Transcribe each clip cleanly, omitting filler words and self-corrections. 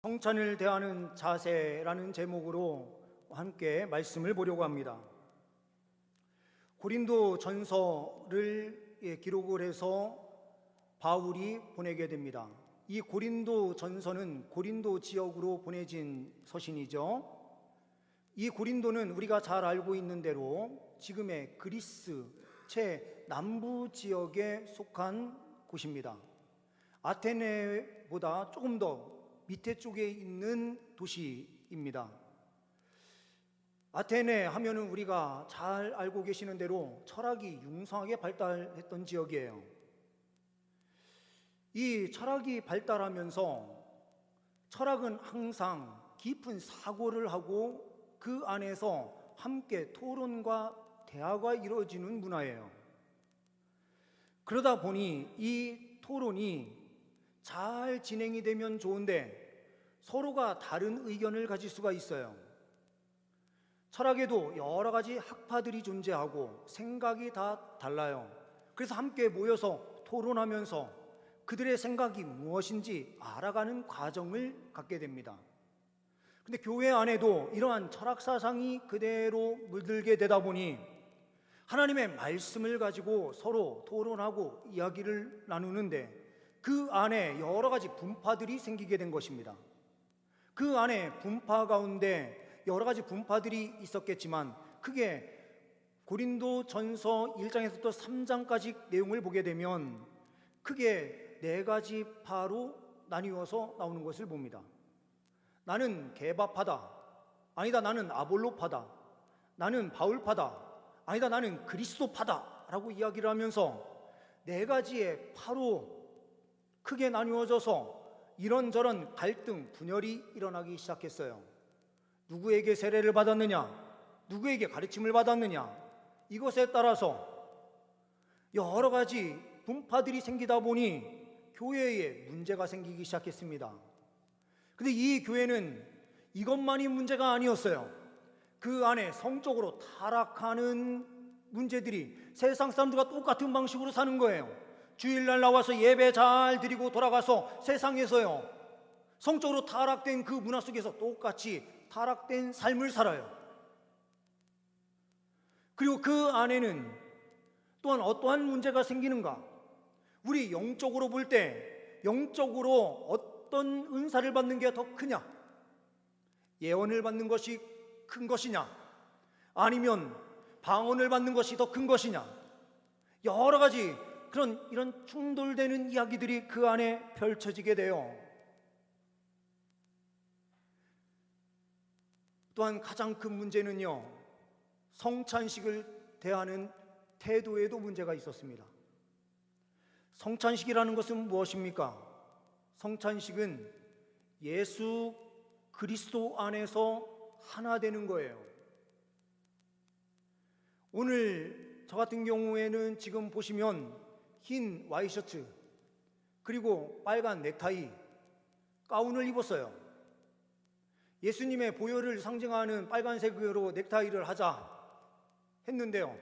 성찬을 대하는 자세라는 제목으로 함께 말씀을 보려고 합니다. 고린도 전서를 기록을 해서 바울이 보내게 됩니다. 이 고린도 전서는 고린도 지역으로 보내진 서신이죠. 이 고린도는 우리가 잘 알고 있는 대로 지금의 그리스 최남부 지역에 속한 곳입니다. 아테네보다 조금 더 밑에 쪽에 있는 도시입니다. 아테네 하면은 우리가 잘 알고 계시는 대로 철학이 융성하게 발달했던 지역이에요. 이 철학이 발달하면서 철학은 항상 깊은 사고를 하고 그 안에서 함께 토론과 대화가 이루어지는 문화예요. 그러다 보니 이 토론이 잘 진행이 되면 좋은데 서로가 다른 의견을 가질 수가 있어요. 철학에도 여러 가지 학파들이 존재하고 생각이 다 달라요. 그래서 함께 모여서 토론하면서 그들의 생각이 무엇인지 알아가는 과정을 갖게 됩니다. 근데 교회 안에도 이러한 철학 사상이 그대로 물들게 되다 보니 하나님의 말씀을 가지고 서로 토론하고 이야기를 나누는데 그 안에 여러 가지 분파들이 생기게 된 것입니다. 그 안에 분파 가운데 여러 가지 분파들이 있었겠지만 크게 고린도 전서 1장에서부터 3장까지 내용을 보게 되면 크게 4가지 파로 나뉘어서 나오는 것을 봅니다. 나는 게바파다, 아니다 나는 아볼로파다, 나는 바울파다, 아니다 나는 그리스도파다 라고 이야기를 하면서 4가지의 파로 크게 나누어져서 이런저런 갈등, 분열이 일어나기 시작했어요. 누구에게 세례를 받았느냐, 누구에게 가르침을 받았느냐, 이것에 따라서 여러 가지 분파들이 생기다 보니 교회에 문제가 생기기 시작했습니다. 근데 이 교회는 이것만이 문제가 아니었어요. 그 안에 성적으로 타락하는 문제들이 세상 사람들과 똑같은 방식으로 사는 거예요. 주일날 나와서 예배 잘 드리고 돌아가서 세상에서요 성적으로 타락된 그 문화 속에서 똑같이 타락된 삶을 살아요. 그리고 그 안에는 또한 어떠한 문제가 생기는가? 우리 영적으로 볼 때 영적으로 어떤 은사를 받는 게 더 크냐? 예언을 받는 것이 큰 것이냐? 아니면 방언을 받는 것이 더 큰 것이냐? 여러 가지 이런 충돌되는 이야기들이 그 안에 펼쳐지게 돼요. 또한 가장 큰 문제는요, 성찬식을 대하는 태도에도 문제가 있었습니다. 성찬식이라는 것은 무엇입니까? 성찬식은 예수 그리스도 안에서 하나 되는 거예요. 오늘 저 같은 경우에는 지금 보시면 흰 와이셔츠 그리고 빨간 넥타이 가운을 입었어요. 예수님의 보혈을 상징하는 빨간색으로 넥타이를 하자 했는데요,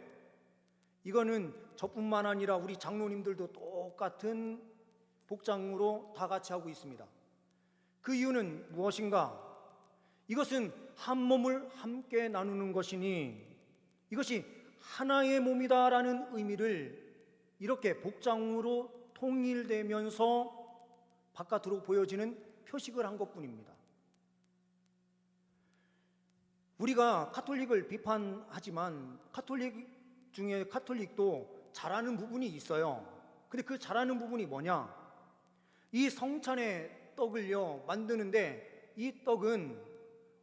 이거는 저뿐만 아니라 우리 장로님들도 똑같은 복장으로 다 같이 하고 있습니다. 그 이유는 무엇인가? 이것은 한 몸을 함께 나누는 것이니 이것이 하나의 몸이다라는 의미를 이렇게 복장으로 통일되면서 바깥으로 보여지는 표식을 한 것뿐입니다. 우리가 카톨릭을 비판하지만 카톨릭 중에 카톨릭도 잘하는 부분이 있어요. 근데 그 잘하는 부분이 뭐냐? 이 성찬의 떡을요 만드는데 이 떡은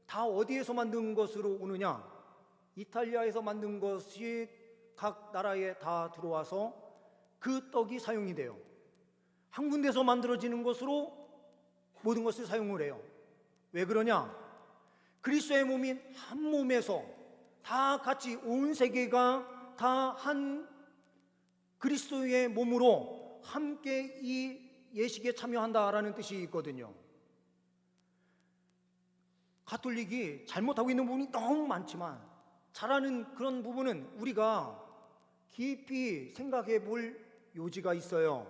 다 어디에서 만든 것으로 오느냐? 이탈리아에서 만든 것이 각 나라에 다 들어와서 그 떡이 사용이 돼요. 한 군데서 만들어지는 것으로 모든 것을 사용을 해요. 왜 그러냐? 그리스도의 몸인 한 몸에서 다 같이 온 세계가 다 한 그리스도의 몸으로 함께 이 예식에 참여한다라는 뜻이 있거든요. 가톨릭이 잘못하고 있는 부분이 너무 많지만 잘하는 그런 부분은 우리가 깊이 생각해 볼 요지가 있어요.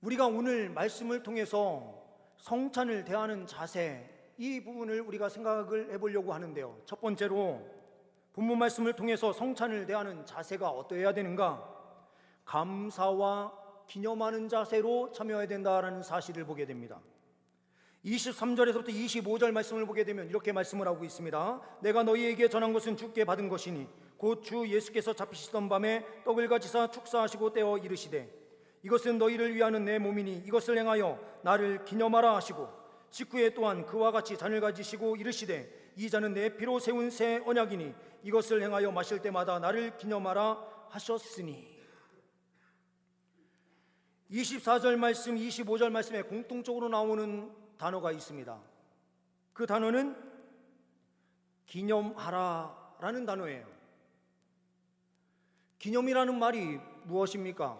우리가 오늘 말씀을 통해서 성찬을 대하는 자세, 이 부분을 우리가 생각을 해보려고 하는데요. 첫 번째로 본문 말씀을 통해서 성찬을 대하는 자세가 어떠해야 되는가? 감사와 기념하는 자세로 참여해야 된다라는 사실을 보게 됩니다. 23절에서부터 25절 말씀을 보게 되면 이렇게 말씀을 하고 있습니다. 내가 너희에게 전한 것은 주께 받은 것이니 곧 주 예수께서 잡히시던 밤에 떡을 가지사 축사하시고 떼어 이르시되 이것은 너희를 위하는 내 몸이니 이것을 행하여 나를 기념하라 하시고 직후에 또한 그와 같이 잔을 가지시고 이르시되 이 잔은 내 피로 세운 새 언약이니 이것을 행하여 마실 때마다 나를 기념하라 하셨으니. 24절 말씀, 25절 말씀에 공통적으로 나오는 단어가 있습니다. 그 단어는 기념하라 라는 단어예요. 기념이라는 말이 무엇입니까?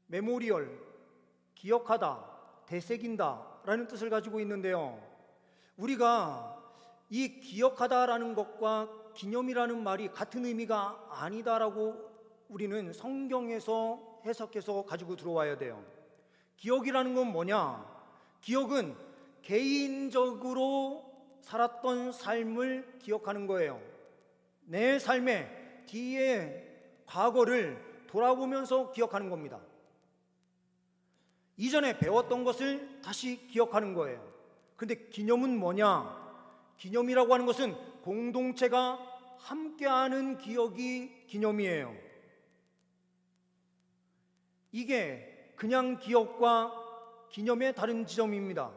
메모리얼, 기억하다, 되새긴다 라는 뜻을 가지고 있는데요, 우리가 이 기억하다라는 것과 기념이라는 말이 같은 의미가 아니다라고 우리는 성경에서 해석해서 가지고 들어와야 돼요. 기억이라는 건 뭐냐? 기억은 개인적으로 살았던 삶을 기억하는 거예요. 내 삶의 뒤에 과거를 돌아보면서 기억하는 겁니다. 이전에 배웠던 것을 다시 기억하는 거예요. 근데 기념은 뭐냐? 기념이라고 하는 것은 공동체가 함께하는 기억이 기념이에요. 이게 그냥 기억과 기념의 다른 지점입니다.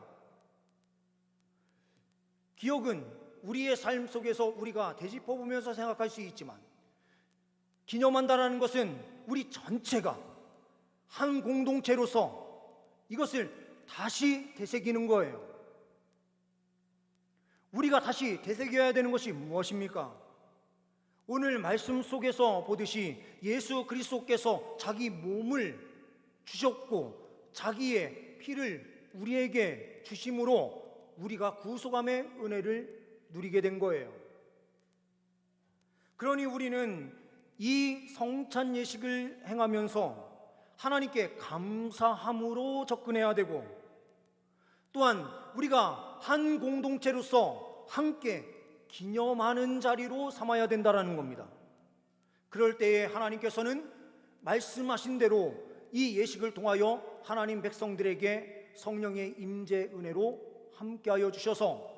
기억은 우리의 삶 속에서 우리가 되짚어보면서 생각할 수 있지만, 기념한다는 것은 우리 전체가 한 공동체로서 이것을 다시 되새기는 거예요. 우리가 다시 되새겨야 되는 것이 무엇입니까? 오늘 말씀 속에서 보듯이 예수 그리스도께서 자기 몸을 주셨고 자기의 피를 우리에게 주심으로 우리가 구속함의 은혜를 누리게 된 거예요. 그러니 우리는 이 성찬 예식을 행하면서 하나님께 감사함으로 접근해야 되고, 또한 우리가 한 공동체로서 함께 기념하는 자리로 삼아야 된다는 겁니다. 그럴 때에 하나님께서는 말씀하신 대로 이 예식을 통하여 하나님 백성들에게 성령의 임재 은혜로 함께하여 주셔서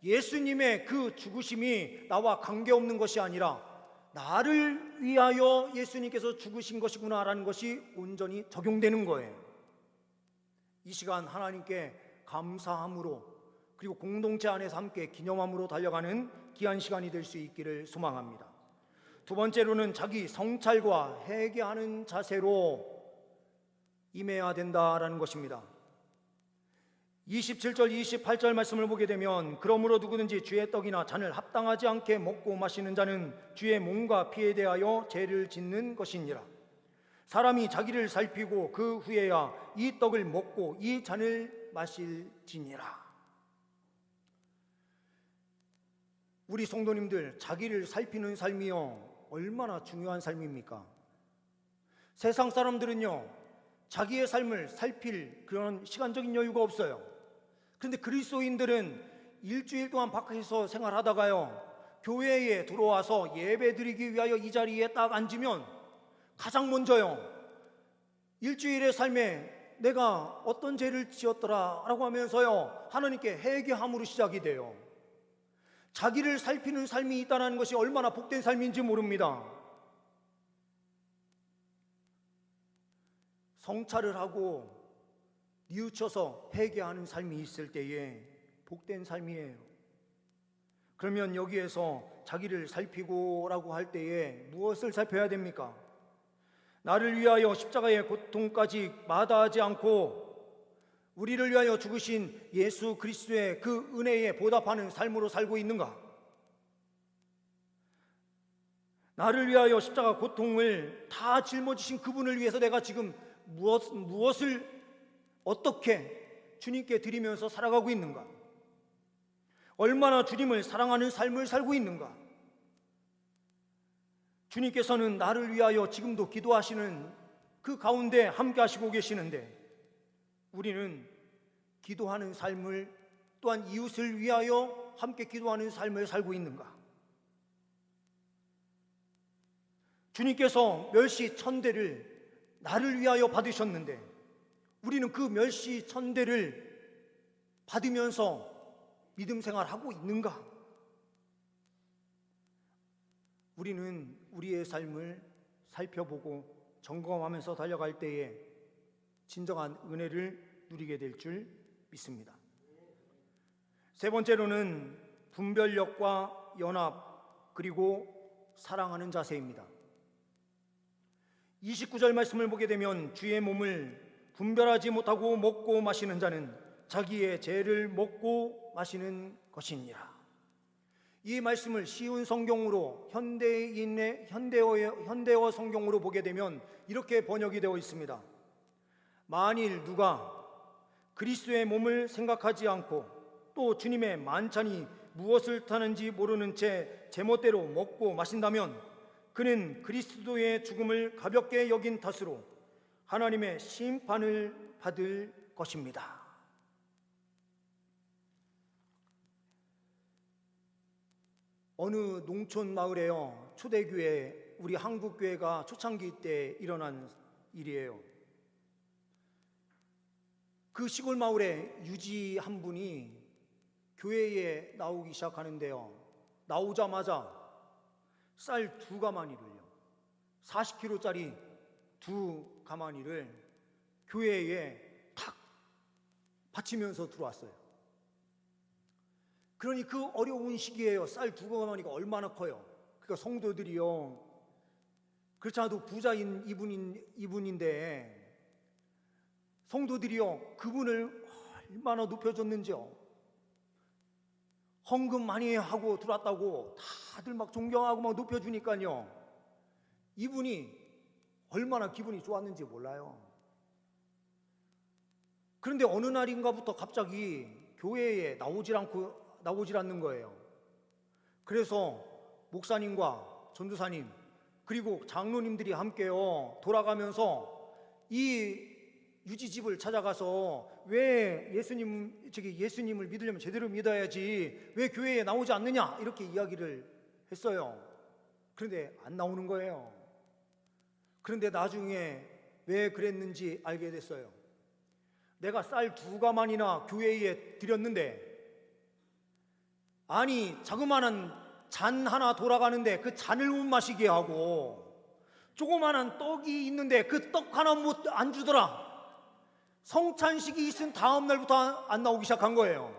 예수님의 그 죽으심이 나와 관계없는 것이 아니라 나를 위하여 예수님께서 죽으신 것이구나라는 것이 온전히 적용되는 거예요. 이 시간 하나님께 감사함으로, 그리고 공동체 안에서 함께 기념함으로 달려가는 귀한 시간이 될 수 있기를 소망합니다. 두 번째로는 자기 성찰과 회개하는 자세로 임해야 된다라는 것입니다. 27절 28절 말씀을 보게 되면, 그러므로 누구든지 주의 떡이나 잔을 합당하지 않게 먹고 마시는 자는 주의 몸과 피에 대하여 죄를 짓는 것이니라. 사람이 자기를 살피고 그 후에야 이 떡을 먹고 이 잔을 마실지니라. 우리 성도님들, 자기를 살피는 삶이요 얼마나 중요한 삶입니까? 세상 사람들은요 자기의 삶을 살필 그런 시간적인 여유가 없어요. 그런데 그리스도인들은 일주일 동안 밖에서 생활하다가요 교회에 들어와서 예배 드리기 위하여 이 자리에 딱 앉으면 가장 먼저요 일주일의 삶에 내가 어떤 죄를 지었더라 라고 하면서요 하나님께 회개함으로 시작이 돼요. 자기를 살피는 삶이 있다는 것이 얼마나 복된 삶인지 모릅니다. 성찰을 하고 뉘우쳐서 회개하는 삶이 있을 때에 복된 삶이에요. 그러면 여기에서 자기를 살피고라고 할 때에 무엇을 살펴야 됩니까? 나를 위하여 십자가의 고통까지 마다하지 않고 우리를 위하여 죽으신 예수 그리스도의 그 은혜에 보답하는 삶으로 살고 있는가? 나를 위하여 십자가 고통을 다 짊어지신 그분을 위해서 내가 지금 무엇을 어떻게 주님께 드리면서 살아가고 있는가? 얼마나 주님을 사랑하는 삶을 살고 있는가? 주님께서는 나를 위하여 지금도 기도하시는 그 가운데 함께 하시고 계시는데 우리는 기도하는 삶을, 또한 이웃을 위하여 함께 기도하는 삶을 살고 있는가? 주님께서 멸시천대를 나를 위하여 받으셨는데 우리는 그 멸시천대를 받으면서 믿음 생활하고 있는가? 우리는 우리의 삶을 살펴보고 점검하면서 달려갈 때에 진정한 은혜를 누리게 될 줄 믿습니다. 세 번째로는 분별력과 연합, 그리고 사랑하는 자세입니다. 29절 말씀을 보게 되면 주의 몸을 분별하지 못하고 먹고 마시는 자는 자기의 죄를 먹고 마시는 것이니라. 이 말씀을 쉬운 성경으로 현대어 성경으로 보게 되면 이렇게 번역이 되어 있습니다. 만일 누가 그리스도의 몸을 생각하지 않고 또 주님의 만찬이 무엇을 타는지 모르는 채 제멋대로 먹고 마신다면 그는 그리스도의 죽음을 가볍게 여긴 탓으로 하나님의 심판을 받을 것입니다. 어느 농촌 마을에요, 초대교회, 우리 한국교회가 초창기 때 일어난 일이에요. 그 시골 마을에 유지 한 분이 교회에 나오기 시작하는데요, 나오자마자 쌀 2가마니를요, 40kg짜리 2가마니를 교회에 탁 바치면서 들어왔어요. 그러니 그 어려운 시기에요, 쌀 2가마니가 얼마나 커요. 그러니까 성도들이요, 그렇지 않아도 부자인 이분인데 성도들이요 그분을 얼마나 높여줬는지요. 헌금 많이 하고 들어왔다고 다들 막 존경하고 막 높여주니까요, 이분이 얼마나 기분이 좋았는지 몰라요. 그런데 어느 날인가부터 갑자기 교회에 나오질 않는 거예요. 그래서 목사님과 전도사님 그리고 장로님들이 함께요 돌아가면서 이 유지집을 찾아가서 왜 예수님을 믿으려면 제대로 믿어야지 왜 교회에 나오지 않느냐 이렇게 이야기를 했어요. 그런데 안 나오는 거예요. 그런데 나중에 왜 그랬는지 알게 됐어요. 내가 쌀 2가마니나 교회에 드렸는데, 아니 자그마한 잔 하나 돌아가는데 그 잔을 못 마시게 하고, 조그마한 떡이 있는데 그 떡 하나 못 안 주더라. 성찬식이 있은 다음 날부터 안 나오기 시작한 거예요.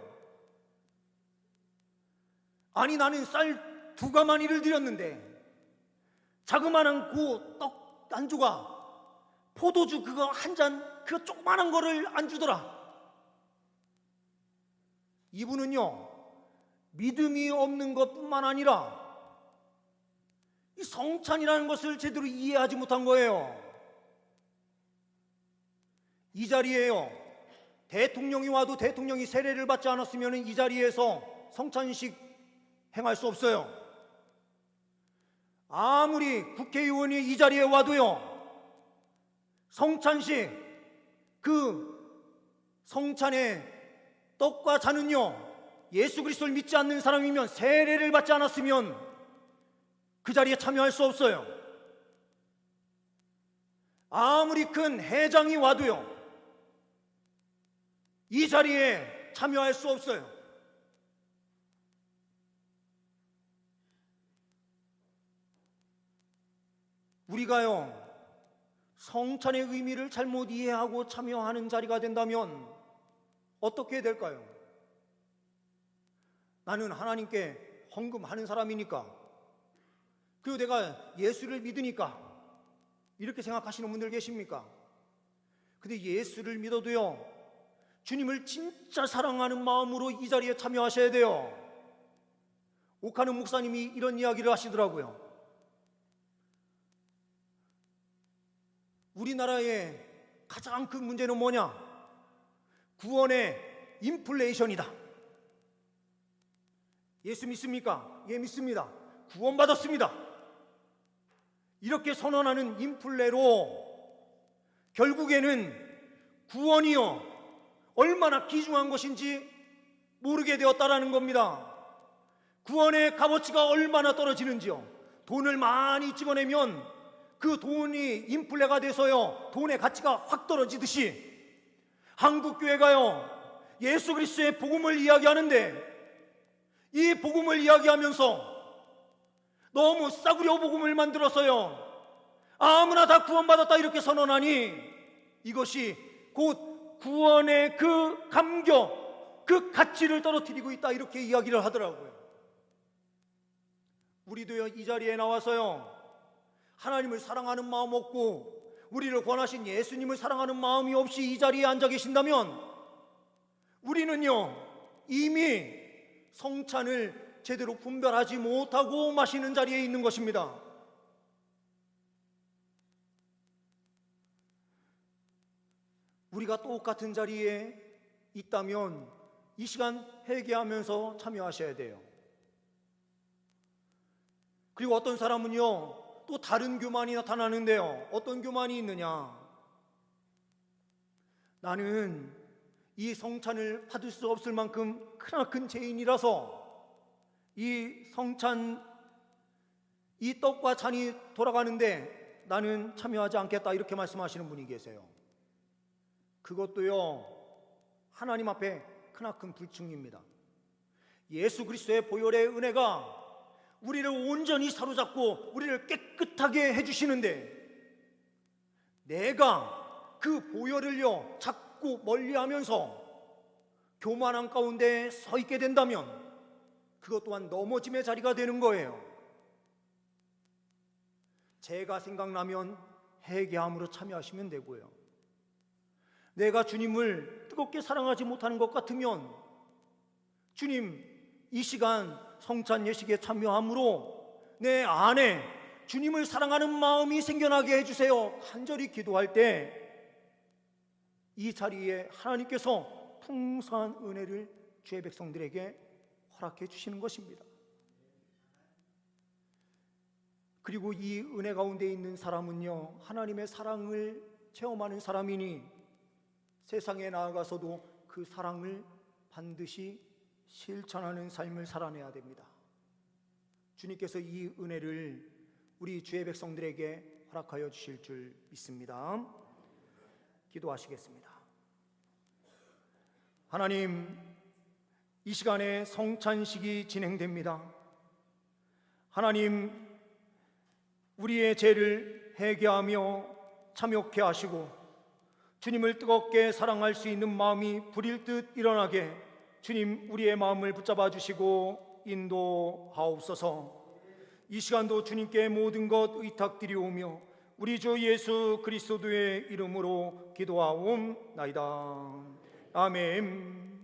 아니 나는 쌀 2가마니를 드렸는데 자그마한 그 떡 안주가 포도주 그거 한 잔, 그 조그마한 거를 안 주더라. 이분은요 믿음이 없는 것뿐만 아니라 이 성찬이라는 것을 제대로 이해하지 못한 거예요. 이 자리에요 대통령이 와도 대통령이 세례를 받지 않았으면 이 자리에서 성찬식 행할 수 없어요. 아무리 국회의원이 이 자리에 와도요 성찬식, 그 성찬의 떡과 잔은요 예수 그리스도를 믿지 않는 사람이면, 세례를 받지 않았으면 그 자리에 참여할 수 없어요. 아무리 큰 회장이 와도요 이 자리에 참여할 수 없어요. 우리가요 성찬의 의미를 잘못 이해하고 참여하는 자리가 된다면 어떻게 될까요? 나는 하나님께 헌금하는 사람이니까, 그리고 내가 예수를 믿으니까, 이렇게 생각하시는 분들 계십니까? 근데 예수를 믿어도요 주님을 진짜 사랑하는 마음으로 이 자리에 참여하셔야 돼요. 옥하는 목사님이 이런 이야기를 하시더라고요. 우리나라의 가장 큰 문제는 뭐냐? 구원의 인플레이션이다. 예수 믿습니까? 예, 믿습니다. 구원받았습니다. 이렇게 선언하는 인플레로 결국에는 구원이요 얼마나 귀중한 것인지 모르게 되었다라는 겁니다. 구원의 값어치가 얼마나 떨어지는지요. 돈을 많이 찍어내면 그 돈이 인플레가 돼서요 돈의 가치가 확 떨어지듯이 한국교회가요 예수 그리스도의 복음을 이야기하는데 이 복음을 이야기하면서 너무 싸구려 복음을 만들어서요 아무나 다 구원받았다 이렇게 선언하니 이것이 곧 구원의 그 감격, 그 가치를 떨어뜨리고 있다 이렇게 이야기를 하더라고요. 우리도 이 자리에 나와서요 하나님을 사랑하는 마음 없고 우리를 권하신 예수님을 사랑하는 마음이 없이 이 자리에 앉아 계신다면 우리는요 이미 성찬을 제대로 분별하지 못하고 마시는 자리에 있는 것입니다. 우리가 똑같은 자리에 있다면 이 시간 회개하면서 참여하셔야 돼요. 그리고 어떤 사람은요 또 다른 교만이 나타나는데요. 어떤 교만이 있느냐? 나는 이 성찬을 받을 수 없을 만큼 크나큰 죄인이라서 이 성찬, 이 떡과 잔이 돌아가는데 나는 참여하지 않겠다 이렇게 말씀하시는 분이 계세요. 그것도요 하나님 앞에 크나큰 불충입니다. 예수 그리스도의 보혈의 은혜가 우리를 온전히 사로잡고 우리를 깨끗하게 해주시는데 내가 그 보혈을요 자꾸 멀리하면서 교만한 가운데 서 있게 된다면 그것 또한 넘어짐의 자리가 되는 거예요. 제가 생각나면 회개함으로 참여하시면 되고요. 내가 주님을 뜨겁게 사랑하지 못하는 것 같으면 주님 이 시간 성찬 예식에 참여함으로 내 안에 주님을 사랑하는 마음이 생겨나게 해주세요. 간절히 기도할 때 이 자리에 하나님께서 풍성한 은혜를 주의 백성들에게 허락해 주시는 것입니다. 그리고 이 은혜 가운데 있는 사람은요 하나님의 사랑을 체험하는 사람이니 세상에 나아가서도 그 사랑을 반드시 실천하는 삶을 살아내야 됩니다. 주님께서 이 은혜를 우리 주의 백성들에게 허락하여 주실 줄 믿습니다. 기도하시겠습니다. 하나님, 이 시간에 성찬식이 진행됩니다. 하나님, 우리의 죄를 회개하며 참여케 하시고 주님을 뜨겁게 사랑할 수 있는 마음이 불일 듯 일어나게 주님 우리의 마음을 붙잡아 주시고 인도하옵소서. 이 시간도 주님께 모든 것 의탁드리오며 우리 주 예수 그리스도의 이름으로 기도하옵나이다. 아멘.